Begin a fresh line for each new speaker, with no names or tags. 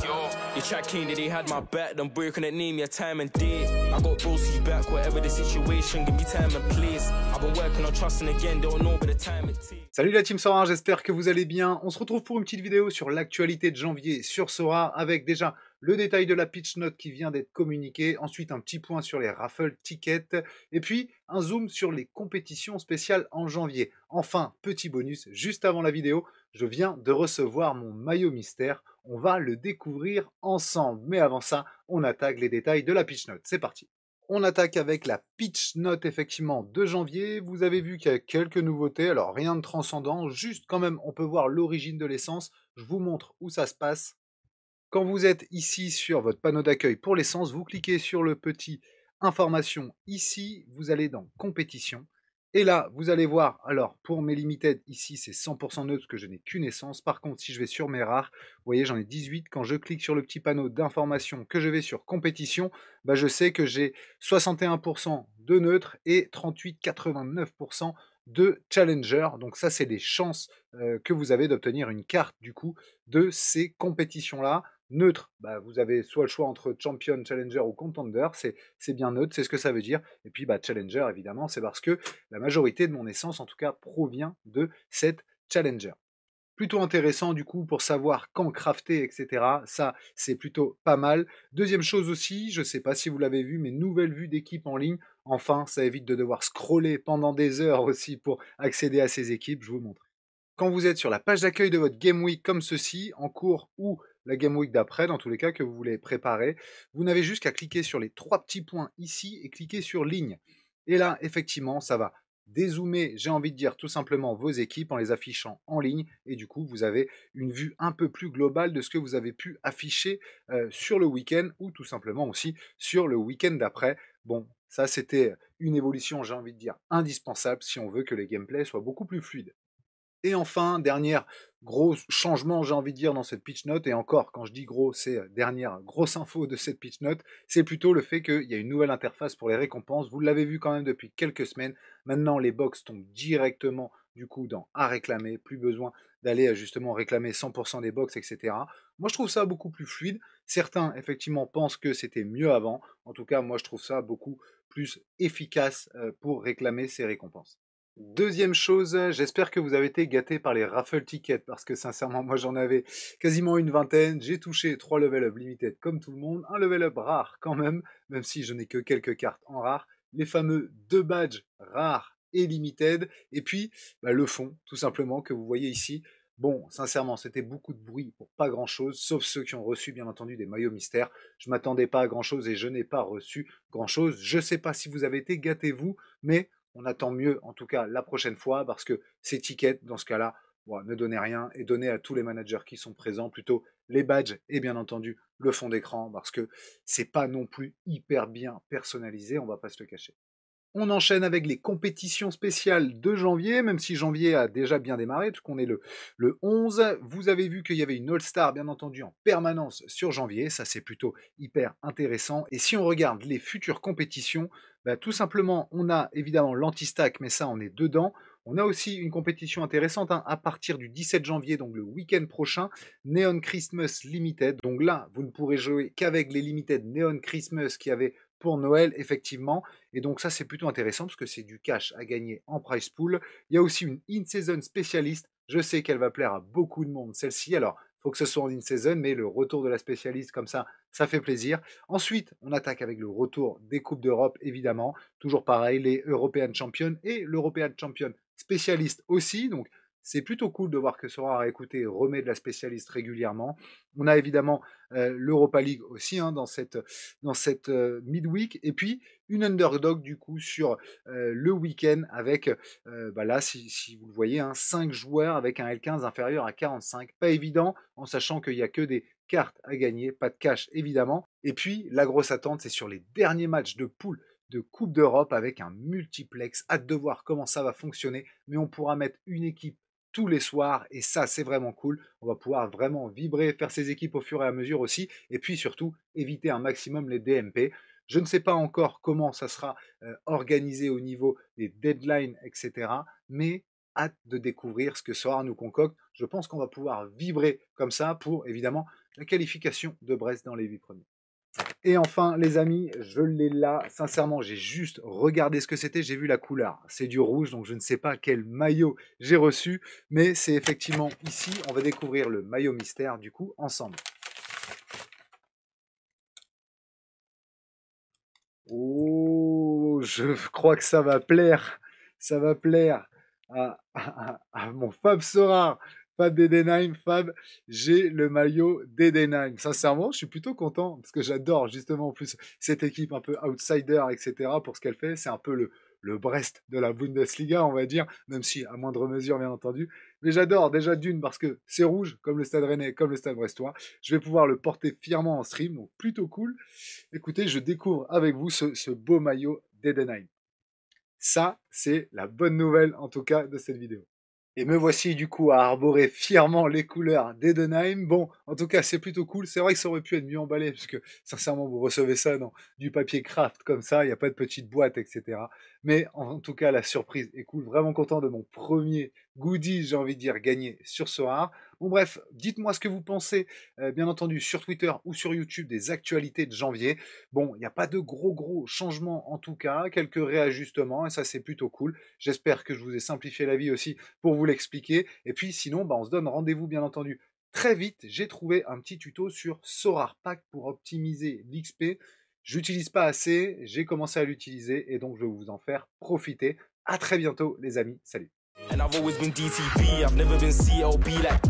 Yo, you chat keen that he had my back, then boy couldn't name your time and day. I got bros who's back, whatever the situation, give me time and place. I've been working on trusting again, don't know but the time it takes.
Salut la team Sora, j'espère que vous allez bien. On se retrouve pour une petite vidéo sur l'actualité de janvier sur Sora, avec déjà le détail de la pitch note qui vient d'être communiquée, ensuite un petit point sur les raffle tickets, et puis un zoom sur les compétitions spéciales en janvier. Enfin, petit bonus, juste avant la vidéo, je viens de recevoir mon maillot mystère. On va le découvrir ensemble. Mais avant ça, on attaque les détails de la pitch note. C'est parti. On attaque avec la pitch note effectivement de janvier. Vous avez vu qu'il y a quelques nouveautés. Alors rien de transcendant, juste quand même on peut voir l'origine de l'essence. Je vous montre où ça se passe. Quand vous êtes ici sur votre panneau d'accueil pour l'essence, vous cliquez sur le petit information ici, vous allez dans compétition. Et là, vous allez voir, alors pour mes limited, ici c'est 100% neutre parce que je n'ai qu'une essence. Par contre, si je vais sur mes rares, vous voyez, j'en ai 18. Quand je clique sur le petit panneau d'information, que je vais sur compétition, bah, je sais que j'ai 61% de neutre et 38,89% de challenger. Donc ça, c'est les chances que vous avez d'obtenir une carte du coup de ces compétitions-là. Neutre, bah, vous avez soit le choix entre champion, challenger ou contender, c'est bien neutre, c'est ce que ça veut dire. Et puis bah, challenger, évidemment, c'est parce que la majorité de mon essence, en tout cas, provient de cette challenger. Plutôt intéressant du coup pour savoir quand crafter, etc. Ça, c'est plutôt pas mal. Deuxième chose aussi, je ne sais pas si vous l'avez vu, mes nouvelles vues d'équipe en ligne. Enfin, ça évite de devoir scroller pendant des heures aussi pour accéder à ces équipes. Je vous montre. Quand vous êtes sur la page d'accueil de votre Game Week comme ceci, en cours ou la Game Week d'après, dans tous les cas que vous voulez préparer, vous n'avez juste qu'à cliquer sur les trois petits points ici et cliquer sur ligne. Et là, effectivement, ça va dézoomer, j'ai envie de dire tout simplement vos équipes en les affichant en ligne, et du coup vous avez une vue un peu plus globale de ce que vous avez pu afficher sur le week-end ou tout simplement aussi sur le week-end d'après. Bon, ça c'était une évolution, j'ai envie de dire, indispensable si on veut que les gameplays soient beaucoup plus fluides. Et enfin, dernière gros changement, j'ai envie de dire, dans cette pitch note, et encore, quand je dis gros, c'est dernière grosse info de cette pitch note, c'est plutôt le fait qu'il y a une nouvelle interface pour les récompenses. Vous l'avez vu quand même depuis quelques semaines. Maintenant, les box tombent directement, du coup, dans à réclamer. Plus besoin d'aller justement réclamer 100% des box, etc. Moi, je trouve ça beaucoup plus fluide. Certains, effectivement, pensent que c'était mieux avant. En tout cas, moi, je trouve ça beaucoup plus efficace pour réclamer ces récompenses. Deuxième chose, j'espère que vous avez été gâtés par les raffle tickets parce que sincèrement, moi j'en avais quasiment une vingtaine. J'ai touché 3 level up limited comme tout le monde, un level up rare quand même, même si je n'ai que quelques cartes en rare, les fameux 2 badges rares et limited, et puis bah, le fond, tout simplement, que vous voyez ici. Bon, sincèrement, c'était beaucoup de bruit pour pas grand-chose, sauf ceux qui ont reçu, bien entendu, des maillots mystères. Je m'attendais pas à grand-chose et je n'ai pas reçu grand-chose. Je sais pas si vous avez été gâtés, vous, mais on attend mieux, en tout cas, la prochaine fois, parce que ces tickets, dans ce cas-là, bon, ne donnez rien et donnez à tous les managers qui sont présents plutôt les badges et bien entendu le fond d'écran, parce que c'est pas non plus hyper bien personnalisé, on va pas se le cacher. On enchaîne avec les compétitions spéciales de janvier, même si janvier a déjà bien démarré, puisqu'on est le 11. Vous avez vu qu'il y avait une All-Star, bien entendu, en permanence sur janvier. Ça, c'est plutôt hyper intéressant. Et si on regarde les futures compétitions, bah, tout simplement, on a évidemment l'anti-stack, mais ça, on est dedans. On a aussi une compétition intéressante à partir du 17 janvier, donc le week-end prochain, Neon Christmas Limited. Donc là, vous ne pourrez jouer qu'avec les Limited Neon Christmas qui avaient pour Noël, effectivement. Et donc ça, c'est plutôt intéressant parce que c'est du cash à gagner en prize pool. Il y a aussi une in-season spécialiste. Je sais qu'elle va plaire à beaucoup de monde, celle-ci. Alors, il faut que ce soit en in-season, mais le retour de la spécialiste comme ça fait plaisir. Ensuite, on attaque avec le retour des Coupes d'Europe, évidemment. Toujours pareil, les European Champions et l'European Champion spécialiste aussi. Donc, c'est plutôt cool de voir que Sora, écouté, remet de la spécialiste régulièrement. On a évidemment l'Europa League aussi dans cette midweek. Et puis une underdog du coup sur le week-end avec, bah là, si vous le voyez, 5 joueurs avec un L15 inférieur à 45. Pas évident en sachant qu'il n'y a que des cartes à gagner, pas de cash évidemment. Et puis la grosse attente, c'est sur les derniers matchs de poule de Coupe d'Europe avec un multiplex. Hâte de voir comment ça va fonctionner, mais on pourra mettre une équipe tous les soirs et ça c'est vraiment cool. On va pouvoir vraiment vibrer, faire ses équipes au fur et à mesure aussi, et puis surtout éviter un maximum les DMP. Je ne sais pas encore comment ça sera organisé au niveau des deadlines, etc. Mais hâte de découvrir ce que Sora nous concocte. Je pense qu'on va pouvoir vibrer comme ça pour, évidemment, la qualification de Brest dans les 8 premiers. Et enfin, les amis, je l'ai là. Sincèrement, j'ai juste regardé ce que c'était. J'ai vu la couleur. C'est du rouge, donc je ne sais pas quel maillot j'ai reçu. Mais c'est effectivement ici. On va découvrir le maillot mystère, du coup, ensemble. Oh, je crois que ça va plaire. Ça va plaire à mon Fab Sora. Fab d'Edenheim, Fab, j'ai le maillot d'Edenheim. Sincèrement, je suis plutôt content parce que j'adore justement en plus cette équipe un peu outsider, etc. pour ce qu'elle fait. C'est un peu le Brest de la Bundesliga, on va dire, même si à moindre mesure, bien entendu. Mais j'adore déjà d'une parce que c'est rouge, comme le Stade Rennais, comme le Stade Brestois. Je vais pouvoir le porter fièrement en stream, donc plutôt cool. Écoutez, je découvre avec vous ce beau maillot d'Edenheim. Ça, c'est la bonne nouvelle en tout cas de cette vidéo. Et me voici du coup à arborer fièrement les couleurs d'Edenheim. Bon, en tout cas, c'est plutôt cool. C'est vrai que ça aurait pu être mieux emballé, parce que sincèrement, vous recevez ça dans du papier craft comme ça, il n'y a pas de petite boîte, etc. Mais en tout cas, la surprise est cool. Vraiment content de mon premier goodie, j'ai envie de dire, gagné sur Sora. Bon bref, dites-moi ce que vous pensez, bien entendu, sur Twitter ou sur YouTube des actualités de janvier. Bon, il n'y a pas de gros changements en tout cas, quelques réajustements, et ça c'est plutôt cool. J'espère que je vous ai simplifié la vie aussi pour vous l'expliquer. Et puis sinon, on se donne rendez-vous bien entendu très vite. J'ai trouvé un petit tuto sur Sora Pack pour optimiser l'XP. J'utilise pas assez, j'ai commencé à l'utiliser et donc je vais vous en faire profiter. À très bientôt les amis, salut.
And I've always been DTB, I've never been CLB like